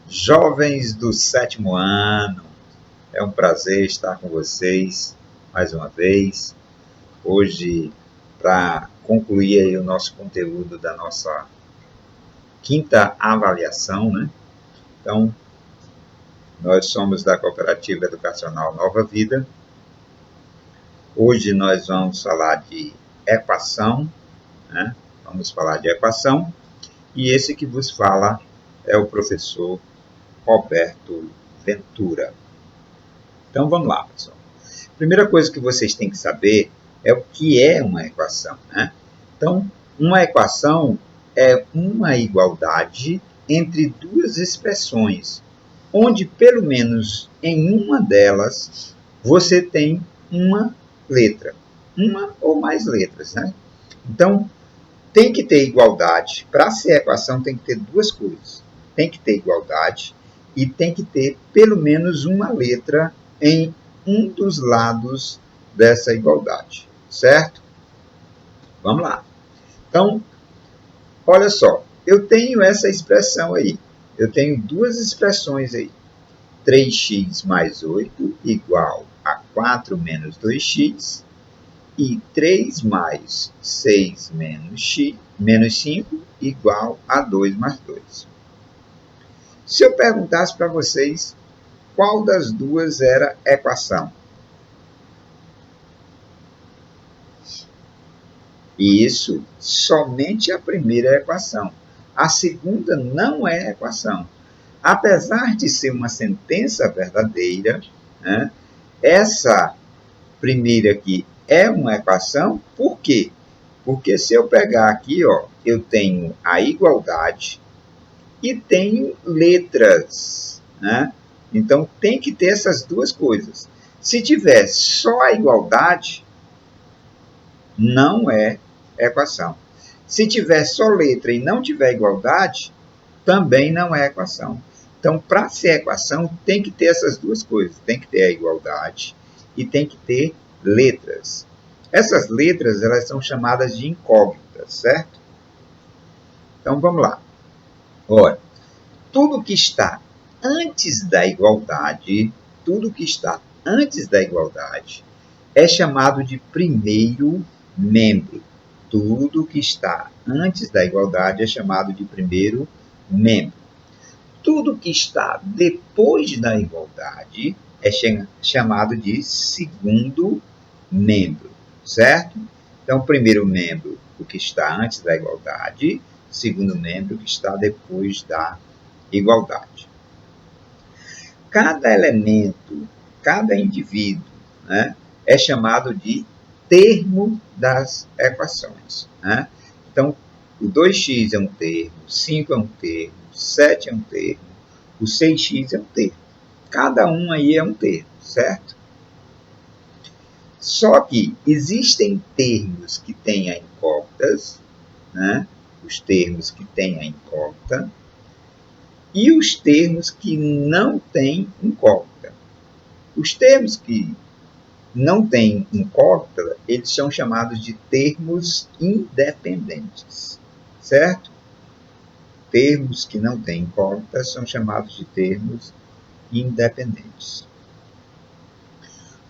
Jovens do 7º ano, é um prazer estar com vocês mais uma vez. Hoje, para concluir aí o nosso conteúdo da nossa quinta avaliação, né? Então, nós somos da Cooperativa Educacional Nova Vida. Hoje nós vamos falar de equação, né? Vamos falar de equação. E esse que vos fala é o professor Roberto Ventura. Então vamos lá, pessoal. Primeira coisa que vocês têm que saber é o que é uma equação, né? Então, uma equação é uma igualdade entre duas expressões, onde pelo menos em uma delas você tem uma letra, uma ou mais letras, né? Então, tem que ter igualdade. Para ser equação tem que ter duas coisas. Tem que ter igualdade e tem que ter pelo menos uma letra em um dos lados dessa igualdade, certo? Vamos lá. Então, olha só, eu tenho essa expressão aí. Eu tenho duas expressões aí. 3x mais 8 igual a 4 menos 2x e 3 mais 6 menos 5 igual a 2 mais 2. Se eu perguntasse para vocês qual das duas era equação? Isso, somente a primeira é equação. A segunda não é equação. Apesar de ser uma sentença verdadeira, né, essa primeira aqui é uma equação. Por quê? Porque se eu pegar aqui, ó, eu tenho a igualdade e tenho letras, né? Então, tem que ter essas duas coisas. Se tiver só a igualdade, não é equação. Se tiver só letra e não tiver igualdade, também não é equação. Então, para ser equação, tem que ter essas duas coisas. Tem que ter a igualdade e tem que ter letras. Essas letras, elas são chamadas de incógnitas, certo? Então, vamos lá. Olha, tudo que está antes da igualdade, é chamado de primeiro membro. Tudo que está antes da igualdade é chamado de primeiro membro. Tudo que está depois da igualdade é chamado de segundo membro, certo? Então, primeiro membro, o que está antes da igualdade, segundo membro, o que está depois da igualdade. Cada elemento, cada indivíduo, né, é chamado de termo das equações, né? Então, o 2x é um termo, 5 é um termo, 7 é um termo, o 6x é um termo. Cada um aí é um termo, certo? Só que existem termos que têm a incógnitas, né? Os termos que têm a incógnita, e os termos que não têm incógnita. Os termos que não têm incógnita, eles são chamados de termos independentes, certo? Termos que não têm incógnita são chamados de termos independentes.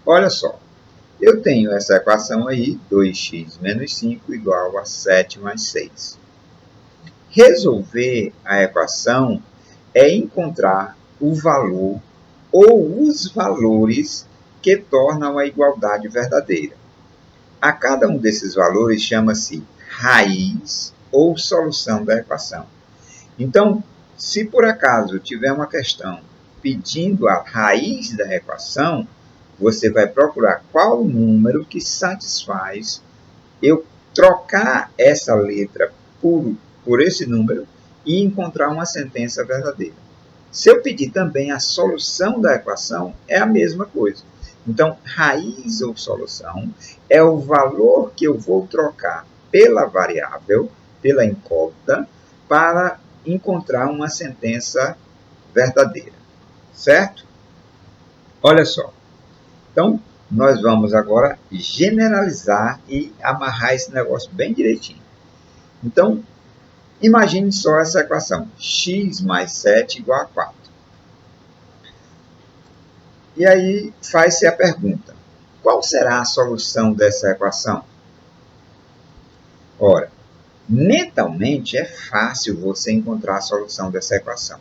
Olha só, eu tenho essa equação aí, 2x menos 5 igual a 7 mais 6. Resolver a equação é encontrar o valor ou os valores que tornam a igualdade verdadeira. A cada um desses valores chama-se raiz ou solução da equação. Então, se por acaso tiver uma questão pedindo a raiz da equação, você vai procurar qual o número que satisfaz eu trocar essa letra por esse número e encontrar uma sentença verdadeira. Se eu pedir também a solução da equação, é a mesma coisa. Então, raiz ou solução é o valor que eu vou trocar pela variável, pela incógnita, para encontrar uma sentença verdadeira, certo? Olha só. Então, nós vamos agora generalizar e amarrar esse negócio bem direitinho. Então, imagine só essa equação, x mais 7 igual a 4. E aí faz-se a pergunta: qual será a solução dessa equação? Ora, mentalmente é fácil você encontrar a solução dessa equação.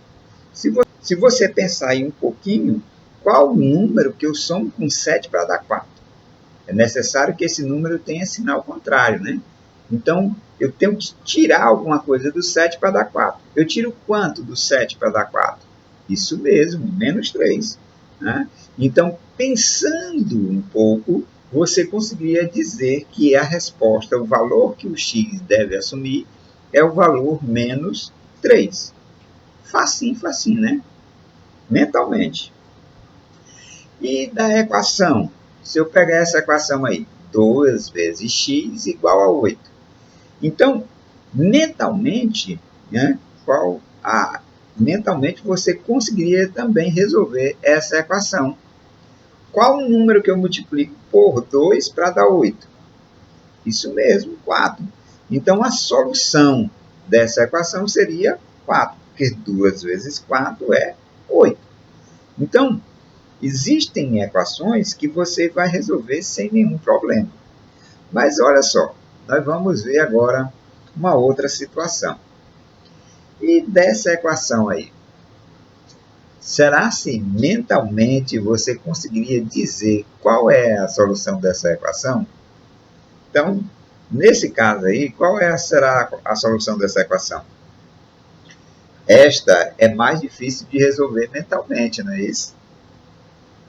Se você pensar aí um pouquinho, qual o número que eu somo com 7 para dar 4? É necessário que esse número tenha sinal contrário, né? Então, eu tenho que tirar alguma coisa do 7 para dar 4. Eu tiro quanto do 7 para dar 4? Isso mesmo, menos 3. Né? Então, pensando um pouco, você conseguiria dizer que a resposta, o valor que o x deve assumir, é o valor menos 3. Facinho, facinho, né? Mentalmente. E da equação? Se eu pegar essa equação aí, 2 vezes x igual a 8. Então, mentalmente, né, mentalmente você conseguiria também resolver essa equação. Qual o número que eu multiplico por 2 para dar 8? Isso mesmo, 4. Então, a solução dessa equação seria 4, porque 2 vezes 4 é 8. Então, existem equações que você vai resolver sem nenhum problema. Mas olha só, nós vamos ver agora uma outra situação. E dessa equação aí, será se mentalmente você conseguiria dizer qual é a solução dessa equação? Então, nesse caso aí, será a solução dessa equação? Esta é mais difícil de resolver mentalmente, não é isso?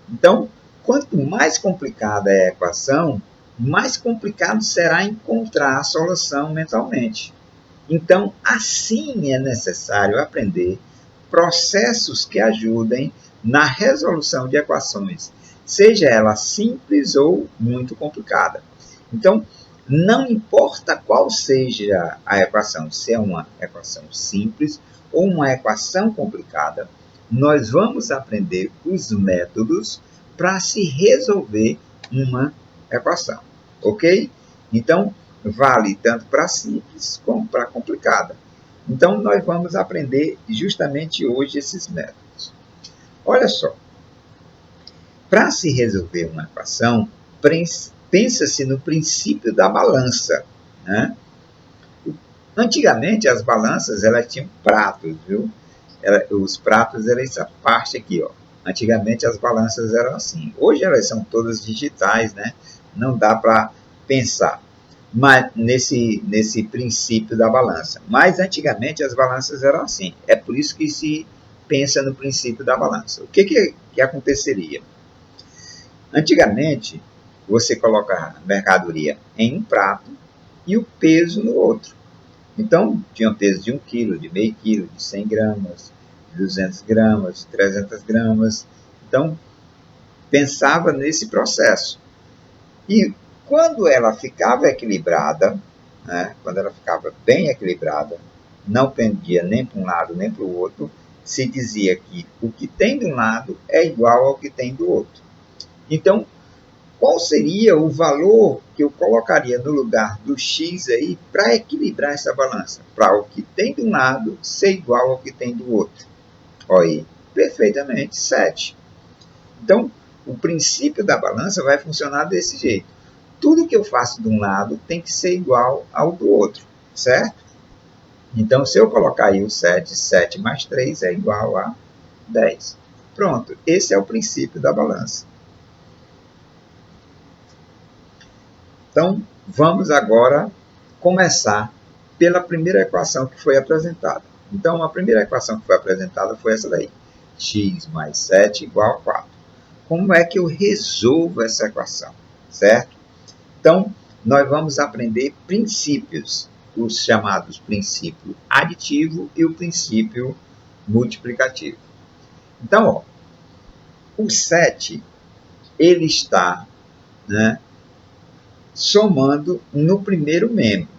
Então, quanto mais complicada é a equação, mais complicado será encontrar a solução mentalmente. Então, assim é necessário aprender processos que ajudem na resolução de equações, seja ela simples ou muito complicada. Então, não importa qual seja a equação, se é uma equação simples ou uma equação complicada, nós vamos aprender os métodos para se resolver uma equação, ok? Então, vale tanto para simples como para complicada. Então, nós vamos aprender justamente hoje esses métodos. Olha só, para se resolver uma equação, pensa-se no princípio da balança. Né? Antigamente, as balanças elas tinham pratos, viu? Os pratos eram essa parte aqui, ó. Antigamente as balanças eram assim. Hoje elas são todas digitais, né? Não dá para pensar mas nesse princípio da balança. Mas antigamente as balanças eram assim. É por isso que se pensa no princípio da balança. O que aconteceria? Antigamente, você colocava a mercadoria em um prato e o peso no outro. Então, tinha um peso de 1 quilo, de meio quilo, de 100 gramas, de 200 gramas, de 300 gramas. Então, pensava nesse processo. E quando ela ficava equilibrada, né, quando ela ficava bem equilibrada, não pendia nem para um lado nem para o outro, se dizia que o que tem de um lado é igual ao que tem do outro. Então, qual seria o valor que eu colocaria no lugar do x aí para equilibrar essa balança? Para o que tem de um lado ser igual ao que tem do outro. Olha aí, perfeitamente, 7. Então, o princípio da balança vai funcionar desse jeito. Tudo que eu faço de um lado tem que ser igual ao do outro, certo? Então, se eu colocar aí o 7, 7 mais 3 é igual a 10. Pronto, esse é o princípio da balança. Então, vamos agora começar pela primeira equação que foi apresentada. Então, a primeira equação que foi apresentada foi essa daí. X mais 7 igual a 4. Como é que eu resolvo essa equação, certo? Então, nós vamos aprender princípios, os chamados princípio aditivo e o princípio multiplicativo. Então, ó, o 7, ele está, né, somando no primeiro membro.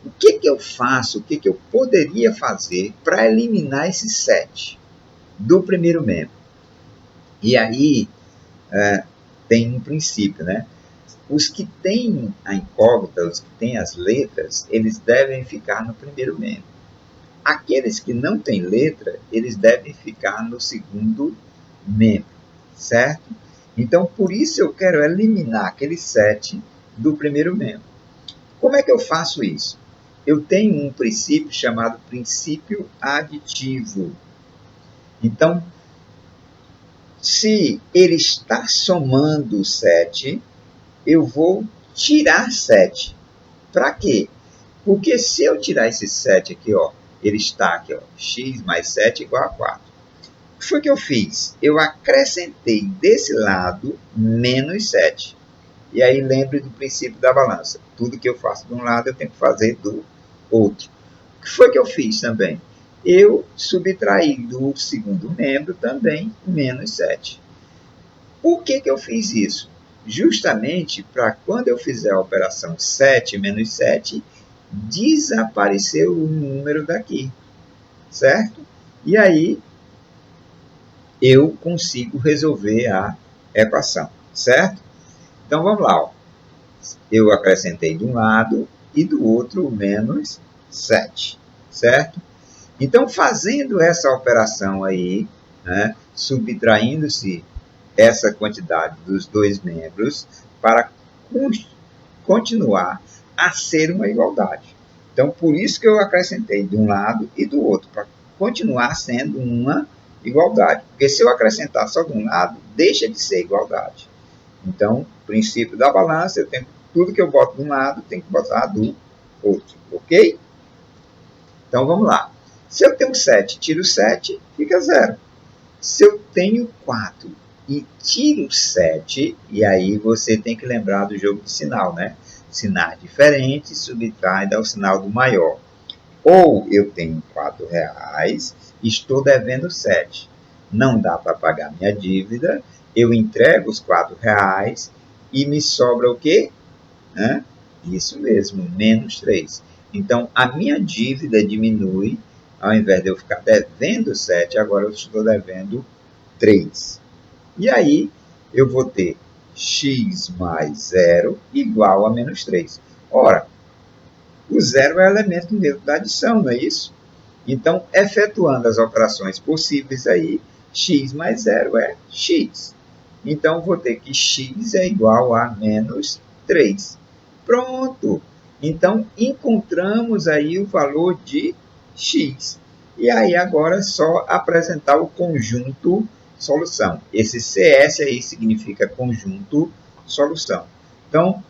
O que eu faço, o que eu poderia fazer para eliminar esse 7 do primeiro membro? E aí, tem um princípio, né? Os que têm a incógnita, os que têm as letras, eles devem ficar no primeiro membro. Aqueles que não têm letra, eles devem ficar no segundo membro, certo? Então, por isso eu quero eliminar aquele 7 do primeiro membro. Como é que eu faço isso? Eu tenho um princípio chamado princípio aditivo. Então, se ele está somando 7, eu vou tirar 7. Para quê? Porque se eu tirar esse 7 aqui, ó, ele está aqui, ó, x mais 7 igual a 4. O que foi que eu fiz? Eu acrescentei desse lado menos 7. E aí lembre do princípio da balança. Tudo que eu faço de um lado, eu tenho que fazer do outro. O que foi que eu fiz também? Eu subtraí do segundo membro também menos 7. Por que eu fiz isso? Justamente para quando eu fizer a operação 7 menos 7, desaparecer o número daqui, certo? E aí eu consigo resolver a equação, certo? Então vamos lá. Ó. Eu acrescentei de um lado e do outro menos 7, certo? Então, fazendo essa operação aí, né, subtraindo-se essa quantidade dos dois membros para continuar a ser uma igualdade. Então, por isso que eu acrescentei de um lado e do outro, para continuar sendo uma igualdade. Porque se eu acrescentar só de um lado, deixa de ser igualdade. Então, princípio da balança, eu tenho tudo que eu boto de um lado, tem que botar do outro, ok? Então, vamos lá. Se eu tenho 7, tiro 7, fica 0. Se eu tenho 4 e tiro 7, e aí você tem que lembrar do jogo de sinal, né? Sinais diferentes, subtrai, dá o sinal do maior. Ou eu tenho R$4, estou devendo 7. Não dá para pagar minha dívida, eu entrego os R$4 e me sobra o quê? Isso mesmo, menos 3. Então, a minha dívida diminui, ao invés de eu ficar devendo 7, agora eu estou devendo 3. E aí, eu vou ter x mais 0 igual a menos 3. Ora, o 0 é elemento neutro da adição, não é isso? Então, efetuando as operações possíveis aí, x mais 0 é x. Então, vou ter que x é igual a menos 3. Pronto! Então, encontramos aí o valor de x. E aí, agora é só apresentar o conjunto solução. Esse CS aí significa conjunto solução. Então,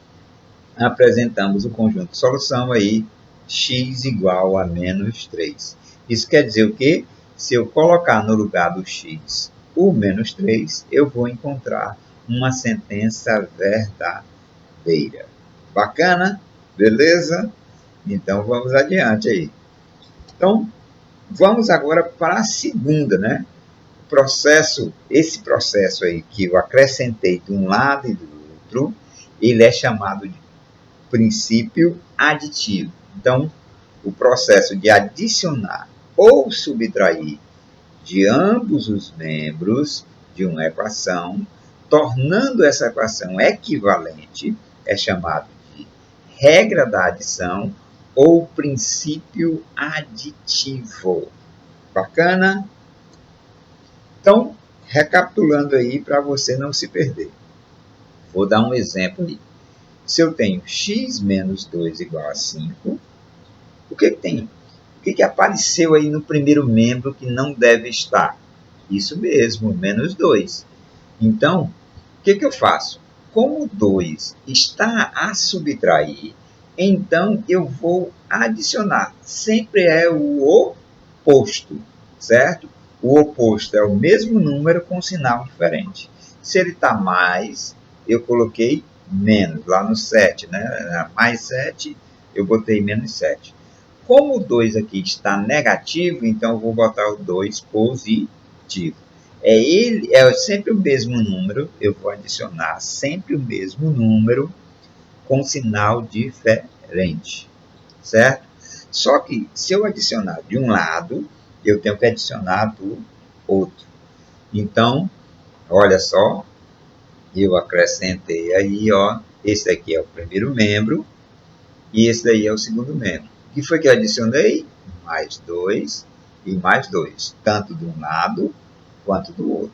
apresentamos o conjunto solução aí, x igual a menos 3. Isso quer dizer o quê? Se eu colocar no lugar do x o menos 3, eu vou encontrar uma sentença verdadeira. Bacana? Beleza? Então, vamos adiante aí. Então, vamos agora para a segunda, né? Esse processo aí que eu acrescentei de um lado e do outro, ele é chamado de princípio aditivo. Então, o processo de adicionar ou subtrair de ambos os membros de uma equação, tornando essa equação equivalente, é chamado de regra da adição ou princípio aditivo. Bacana? Então, recapitulando aí para você não se perder. Vou dar um exemplo aí. Se eu tenho x menos 2 igual a 5, o que tem? O que apareceu aí no primeiro membro que não deve estar? Isso mesmo, menos 2. Então, o que eu faço? Como 2 está a subtrair, então eu vou adicionar. Sempre é o oposto, certo? O oposto é o mesmo número com sinal diferente. Se ele está mais, eu coloquei menos, lá no 7, né? Mais 7, eu botei menos 7. Como o 2 aqui está negativo, então eu vou botar o 2 positivo. É sempre o mesmo número, eu vou adicionar sempre o mesmo número com sinal diferente, certo? Só que se eu adicionar de um lado, eu tenho que adicionar do outro. Então, olha só, eu acrescentei aí, ó, esse aqui é o primeiro membro e esse daí é o segundo membro. O que foi que eu adicionei? Mais 2 e mais 2, tanto de um lado quanto do outro.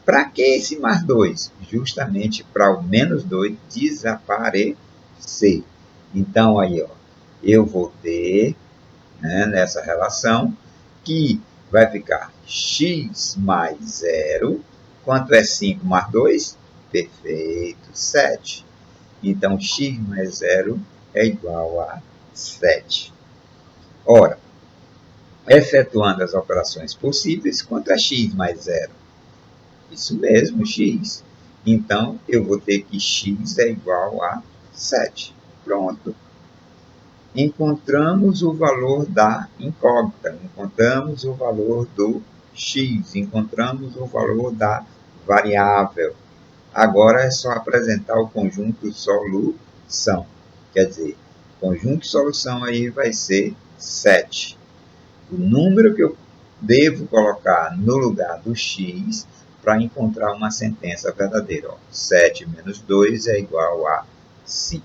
Para que esse mais 2? Justamente para o menos 2 desaparecer. Então, aí, ó, eu vou ter, né, nessa relação que vai ficar x mais 0. Quanto é 5 mais 2? Perfeito, 7. Então, x mais 0 é igual a 7. Ora, efetuando as operações possíveis, quanto é x mais 0? Isso mesmo, x. Então, eu vou ter que x é igual a 7. Pronto. Encontramos o valor da incógnita, encontramos o valor do x, encontramos o valor da variável. Agora é só apresentar o conjunto solução. Quer dizer, o conjunto solução aí vai ser 7. O número que eu devo colocar no lugar do x para encontrar uma sentença verdadeira. 7 menos 2 é igual a 5.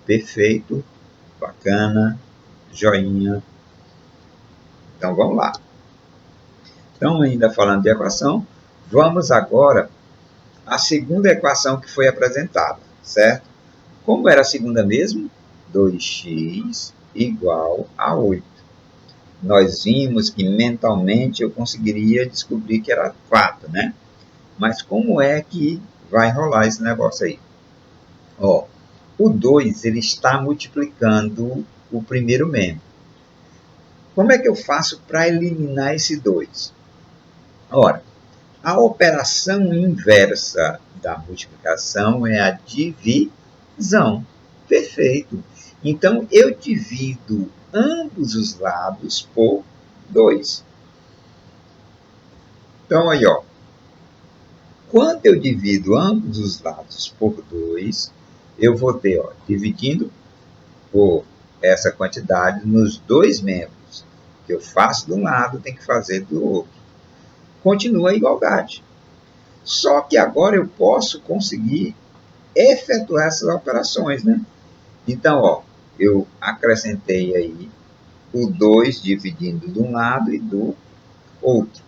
Perfeito, bacana, joinha. Então vamos lá. Então, ainda falando de equação, vamos agora à segunda equação que foi apresentada, certo? Como era a segunda mesmo? 2x igual a 8. Nós vimos que mentalmente eu conseguiria descobrir que era 4, né? Mas como é que vai rolar esse negócio aí? Ó, o 2 ele está multiplicando o primeiro membro. Como é que eu faço para eliminar esse 2? Ora, a operação inversa da multiplicação é a divisão. Perfeito. Então, eu divido ambos os lados por 2. Então, aí, ó. Quando eu divido ambos os lados por 2, eu vou ter, ó, dividindo por essa quantidade nos dois membros. O que eu faço de um lado, tem que fazer do outro. Continua a igualdade. Só que agora eu posso conseguir efetuar essas operações, né? Então, ó, eu acrescentei aí o 2 dividindo de um lado e do outro.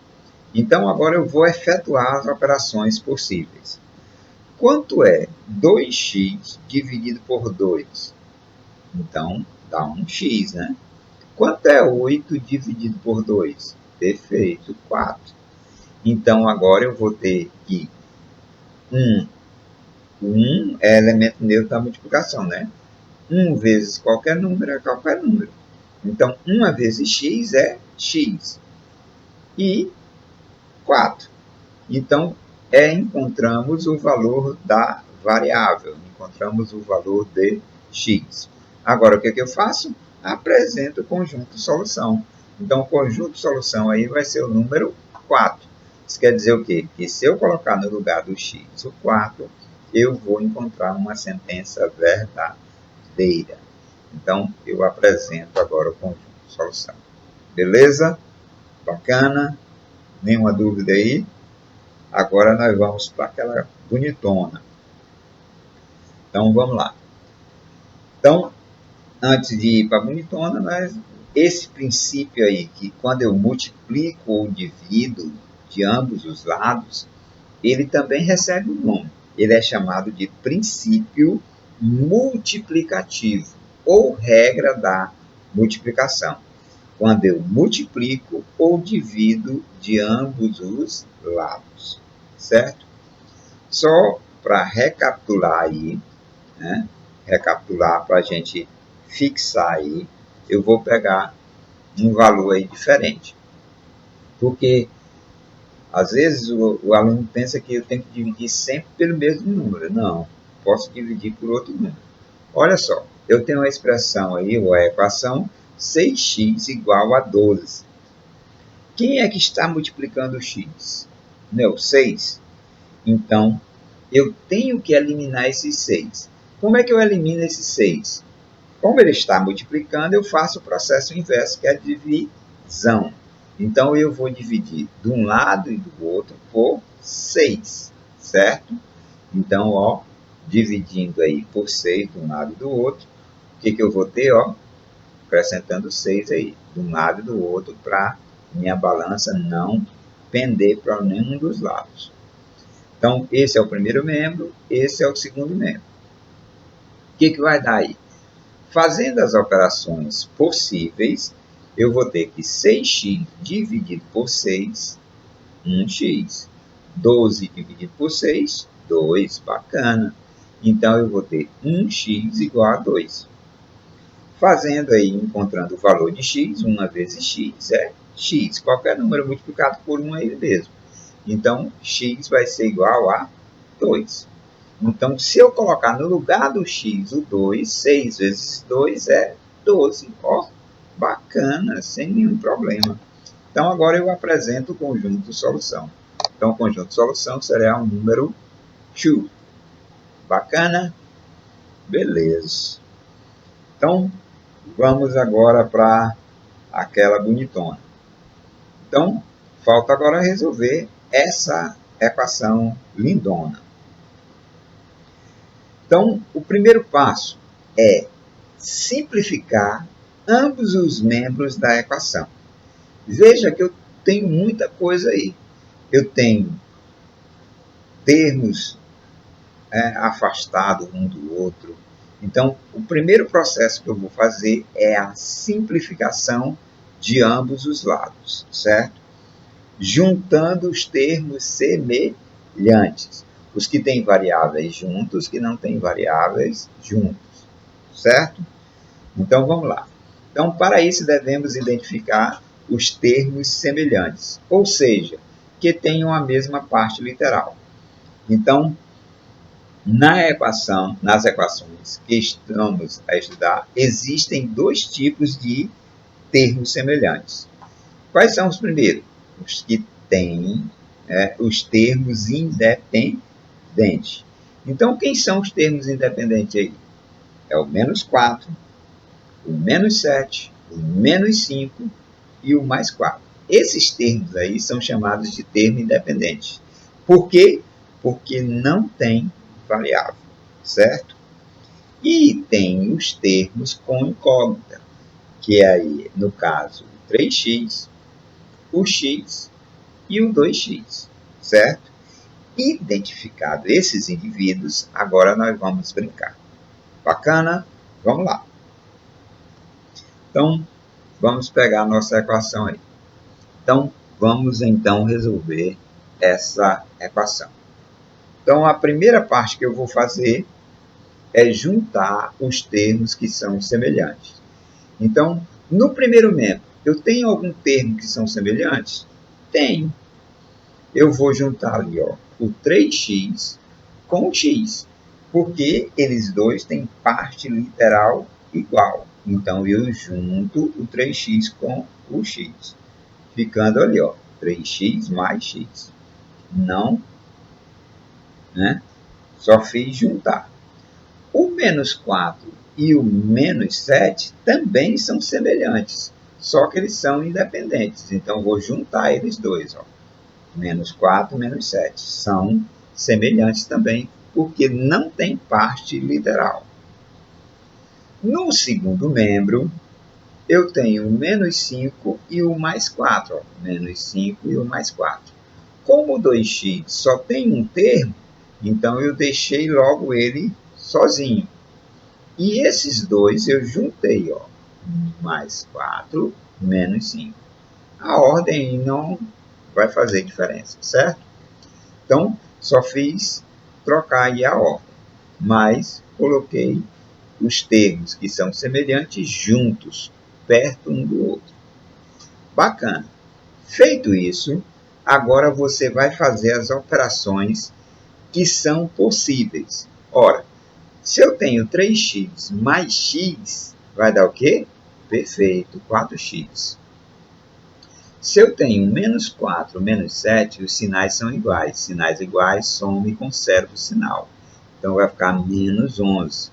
Então, agora eu vou efetuar as operações possíveis. Quanto é 2x dividido por 2? Então, dá um x, né? Quanto é 8 dividido por 2? Perfeito, 4. Então, agora eu vou ter que 1 é elemento neutro da multiplicação, né? 1 vezes qualquer número é qualquer número. Então, 1 vezes x é x. E 4. Então, encontramos o valor da variável, encontramos o valor de x. Agora, o que eu faço? Apresento o conjunto solução. Então, o conjunto solução aí vai ser o número 4. Isso quer dizer o quê? Que se eu colocar no lugar do x o 4, eu vou encontrar uma sentença verdadeira. Então, eu apresento agora o conjunto solução. Beleza? Bacana? Nenhuma dúvida aí? Agora nós vamos para aquela bonitona. Então, vamos lá. Então, antes de ir para a bonitona, esse princípio aí, que quando eu multiplico ou divido de ambos os lados, ele também recebe um nome. Ele é chamado de princípio multiplicativo, ou regra da multiplicação. Quando eu multiplico ou divido de ambos os lados, certo? Só para recapitular aí, né? Recapitular para a gente fixar aí, eu vou pegar um valor aí diferente. Porque, às vezes, o aluno pensa que eu tenho que dividir sempre pelo mesmo número. Não, posso dividir por outro número. Olha só, eu tenho uma expressão aí, ou a equação, 6x igual a 12. Quem é que está multiplicando o x? Não, 6. Então, eu tenho que eliminar esses 6. Como é que eu elimino esses 6? Como ele está multiplicando, eu faço o processo inverso, que é a divisão. Então, eu vou dividir de um lado e do outro por 6, certo? Então, ó, dividindo aí por 6 de um lado e do outro, o que eu vou ter? Ó, acrescentando 6 aí, de um lado e do outro, para minha balança não pender para nenhum dos lados. Então, esse é o primeiro membro, esse é o segundo membro. O que vai dar aí? Fazendo as operações possíveis, eu vou ter que 6x dividido por 6, 1x. 12 dividido por 6, 2, bacana. Então, eu vou ter 1x igual a 2. Fazendo aí, encontrando o valor de x, 1 vezes x é x. Qualquer número multiplicado por 1 é ele mesmo. Então, x vai ser igual a 2. Então, se eu colocar no lugar do x o 2, 6 vezes 2 é 12. Ó, bacana, sem nenhum problema. Então, agora eu apresento o conjunto solução. Então, o conjunto solução será o número 2. Bacana? Beleza. Então, vamos agora para aquela bonitona. Então, falta agora resolver essa equação lindona. Então, o primeiro passo é simplificar ambos os membros da equação. Veja que eu tenho muita coisa aí. Eu tenho termos afastados um do outro. Então, o primeiro processo que eu vou fazer é a simplificação de ambos os lados, certo? Juntando os termos semelhantes. Os que têm variáveis juntos, os que não têm variáveis juntos, certo? Então, vamos lá. Então, para isso, devemos identificar os termos semelhantes, ou seja, que tenham a mesma parte literal. Então, nas equações que estamos a estudar, existem dois tipos de termos semelhantes. Quais são os primeiros? Os que têm os termos independentes. Então, quem são os termos independentes aí? É o menos 4, o menos 7, o menos 5 e o mais 4. Esses termos aí são chamados de termos independentes. Por quê? Porque não tem variável, certo? E tem os termos com incógnita, que é aí, no caso, o 3x, o x e o 2x, certo? Identificados esses indivíduos, agora nós vamos brincar. Bacana? Vamos lá. Então, vamos pegar a nossa equação aí. Então, vamos então resolver essa equação. Então, a primeira parte que eu vou fazer é juntar os termos que são semelhantes. Então, no primeiro membro, eu tenho algum termo que são semelhantes? Tenho. Eu vou juntar ali, ó, o 3x com o x, porque eles dois têm parte literal igual. Então, eu junto o 3x com o x, ficando ali, ó, 3x mais x. Não, né? Só fiz juntar. O menos 4 e o menos 7 também são semelhantes, só que eles são independentes. Então, vou juntar eles dois. Ó. Menos 4 e menos 7 são semelhantes também, porque não tem parte literal. No segundo membro, eu tenho o menos 5 e o mais 4. Ó. Menos 5 e o mais 4. Como o 2x só tem um termo, então eu deixei logo ele sozinho. E esses dois eu juntei, ó, mais 4, menos 5. A ordem não vai fazer diferença, certo? Então, só fiz trocar aí a ordem, mas coloquei os termos que são semelhantes juntos, perto um do outro. Bacana. Feito isso, agora você vai fazer as operações que são possíveis. Ora, se eu tenho 3x mais x, vai dar o quê? Perfeito, 4x. Se eu tenho menos 4, menos 7, os sinais são iguais. Sinais iguais, soma e conserva o sinal. Então, vai ficar menos 11.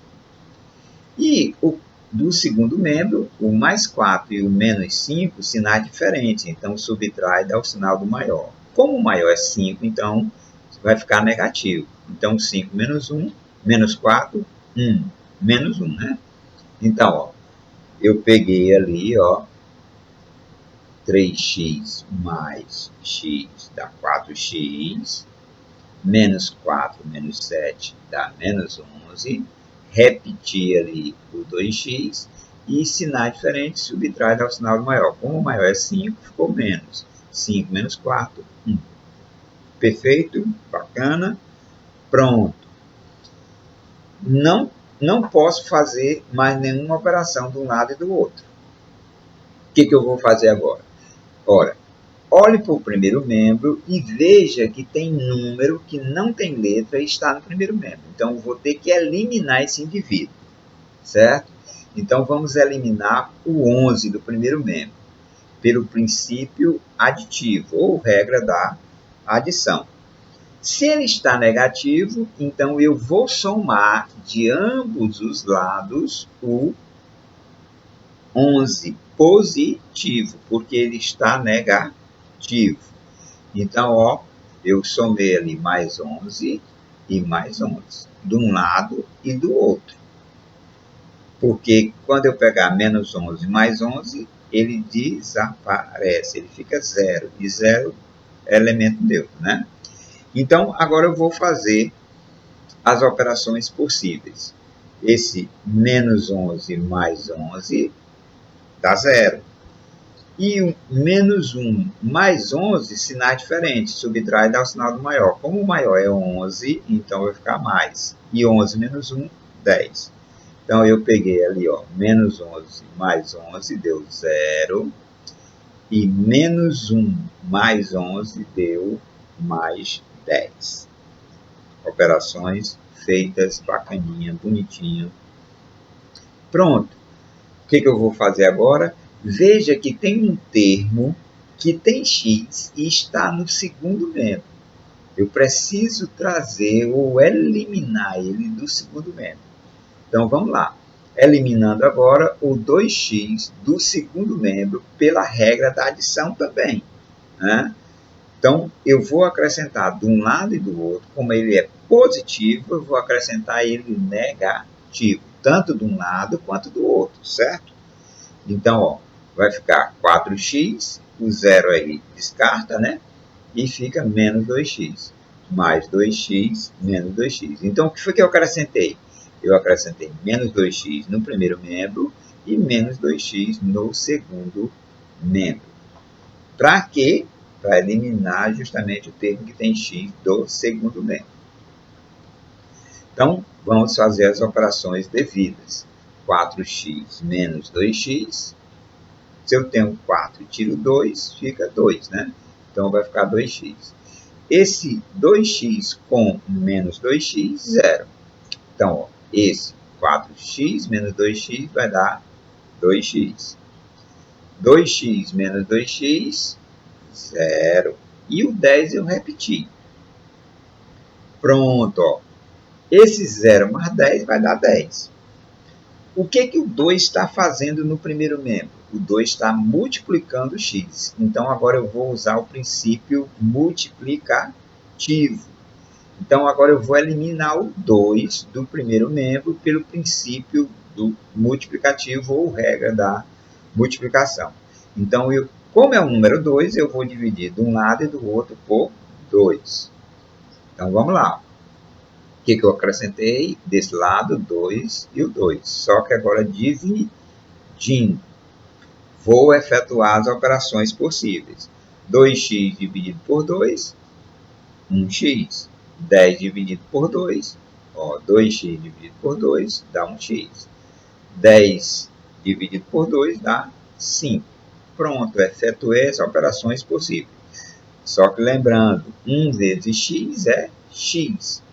E do segundo membro, o mais 4 e o menos 5, sinais diferentes. Então, subtrai e dá o sinal do maior. Como o maior é 5, então, vai ficar negativo. Então, 5 menos 1, menos 4, 1. Menos 1, né? Então, ó, eu peguei ali, ó, 3x mais x dá 4x. Menos 4 menos 7 dá menos 11. Repetir ali o 2x. E sinais diferentes subtrai ao sinal do maior. Como o maior é 5, ficou menos. 5 menos 4, 1. Perfeito? Bacana? Pronto. Não posso fazer mais nenhuma operação de um lado e do outro. O que eu vou fazer agora? Ora, olhe para o primeiro membro e veja que tem número que não tem letra e está no primeiro membro. Então, eu vou ter que eliminar esse indivíduo, certo? Então, vamos eliminar o 11 do primeiro membro, pelo princípio aditivo, ou regra da adição. Se ele está negativo, então eu vou somar de ambos os lados o 11 positivo, porque ele está negativo. Então, ó, eu somei ali mais 11 e mais 11, de um lado e do outro. Porque quando eu pegar menos 11 mais 11, ele desaparece, ele fica zero. E zero é elemento neutro, né? Então, agora eu vou fazer as operações possíveis. Esse menos 11 mais 11 dá zero. E o menos 1 mais 11, sinais diferentes, subtrai e dá o sinal do maior. Como o maior é 11, então vai ficar mais. E 11 menos 1, 10. Então, eu peguei ali, ó, menos 11 mais 11 deu zero. E menos 1 mais 11 deu mais 10. Operações feitas, bacaninha, bonitinho. Pronto. O que eu vou fazer agora? Veja que tem um termo que tem x e está no segundo membro. Eu preciso trazer ou eliminar ele do segundo membro. Então, vamos lá. Eliminando agora o 2x do segundo membro pela regra da adição também, né? Então, eu vou acrescentar de um lado e do outro, como ele é positivo, eu vou acrescentar ele negativo, tanto de um lado quanto do outro, certo? Então, ó, vai ficar 4x, o zero aí descarta, né? E fica menos 2x, mais 2x, menos 2x. Então, o que foi que eu acrescentei? Eu acrescentei menos 2x no primeiro membro e menos 2x no segundo membro. Para quê? Para eliminar justamente o termo que tem x do segundo membro. Então, vamos fazer as operações devidas. 4x menos 2x. Se eu tenho 4 e tiro 2, fica 2, né? Então, vai ficar 2x. Esse 2x com menos 2x, zero. Então, ó, esse 4x menos 2x vai dar 2x. 2x menos 2x, zero. E o 10 eu repeti. Pronto, ó. Esse 0 mais 10 vai dar 10. O que o 2 está fazendo no primeiro membro? O 2 está multiplicando x. Então, agora eu vou usar o princípio multiplicativo. Então, agora eu vou eliminar o 2 do primeiro membro pelo princípio do multiplicativo ou regra da multiplicação. Então, como é o número 2, eu vou dividir de um lado e do outro por 2. Então, vamos lá. O que eu acrescentei? Desse lado, 2 e o 2. Só que agora dividindo. Vou efetuar as operações possíveis. 2x dividido por 2, 1x. 10 dividido por 2, ó, 2x dividido por 2 dá 1x. 10 dividido por 2 dá 5. Pronto, efetuei as operações possíveis. Só que lembrando, 1 vezes x é x.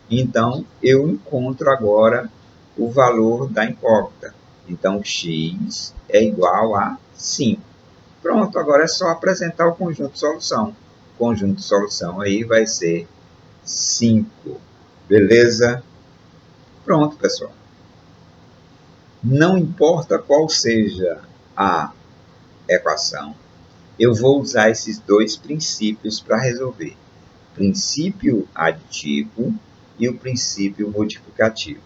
Então, eu encontro agora o valor da incógnita. Então, x é igual a 5. Pronto, agora é só apresentar o conjunto de solução. O conjunto de solução aí vai ser 5. Beleza? Pronto, pessoal. Não importa qual seja a equação, eu vou usar esses dois princípios para resolver. Princípio aditivo e o princípio multiplicativo.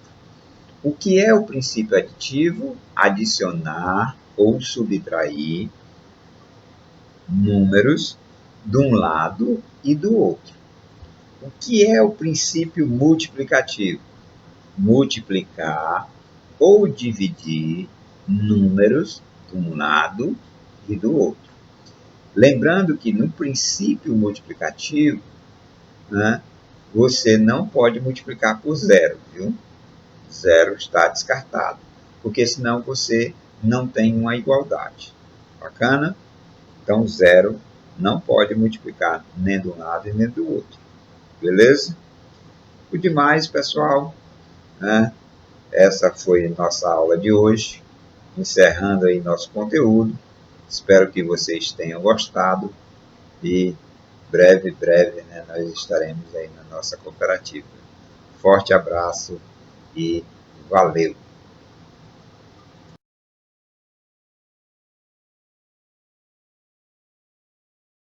O que é o princípio aditivo? Adicionar ou subtrair números de um lado e do outro. O que é o princípio multiplicativo? Multiplicar ou dividir números de um lado e do outro. Lembrando que no princípio multiplicativo, né, você não pode multiplicar por zero, viu? Zero está descartado, porque senão você não tem uma igualdade. Bacana? Então, zero não pode multiplicar nem de um lado e nem do outro. Beleza? O demais, pessoal, né? Essa foi nossa aula de hoje, encerrando aí nosso conteúdo. Espero que vocês tenham gostado e breve, né, nós estaremos aí na nossa cooperativa. Forte abraço e valeu!